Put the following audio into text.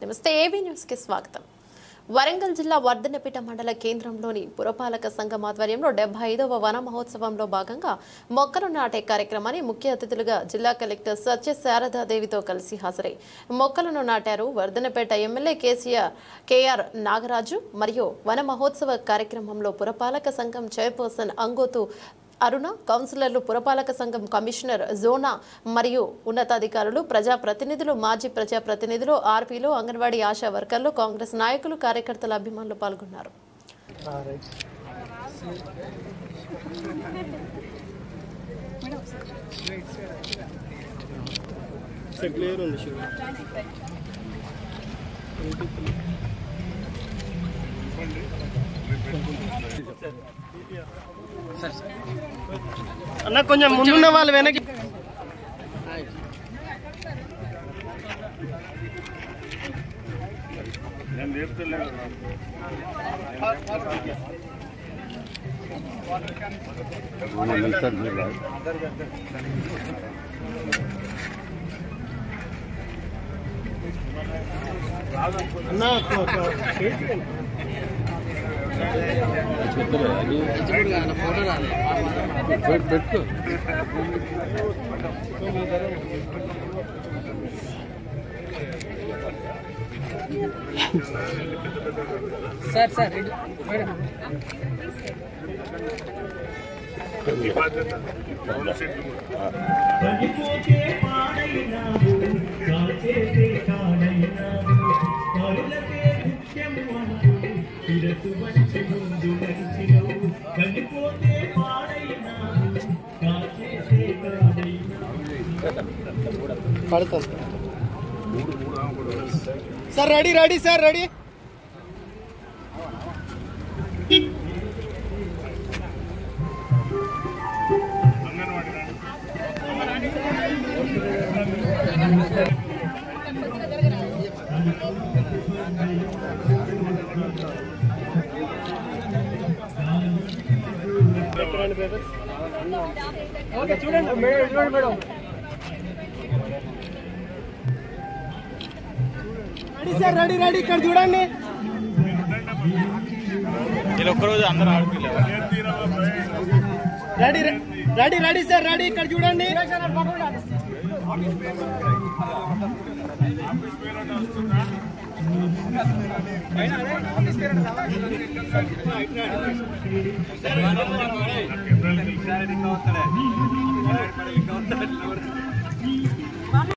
నమస్తే AV news కి స్వాగతం. వరంగల్ జిల్లా వర్ధన్నపేట మండల కేంద్రంలోని పురపాలక సంఘం ఆధ్వర్యంలో 75వ వన మహోత్సవంలో భాగంగా మొక్కలు నాటే కార్యక్రమాన్ని ముఖ్య అతిథులుగా జిల్లా కలెక్టర్ సత్య శారదాదేవితో కలిసి హాజరై మొక్కలను నాటారు. వర్ధన్నపేట ఎమ్మెల్యే కేఆర్ నాగరాజు మరియు వన మహోత్సవ కార్యక్రమంలో పురపాలక సంఘం చైర్పర్సన్ అంగోతు అరుణ, కౌన్సిలర్లు, పురపాలక సంఘం కమిషనర్ జోనా మరియు ఉన్నతాధికారులు, ప్రజాప్రతినిధులు, మాజీ ప్రజాప్రతినిధులు, ఆర్పీలు, అంగన్వాడీ ఆశా వర్కర్లు, కాంగ్రెస్ నాయకులు, కార్యకర్తల అభిమానులు పాల్గొన్నారు. అన్న కొంచెం ముందున్న వాళ్ళు వెనక్కి sir sir ready sir ready. చూడండి మేడం రెడీ సార్ రెడీ ఇక్కడ చూడండి. ఒక్కరోజు అందరూ రెడీ సార్ రెడీ ఇక్కడ చూడండి.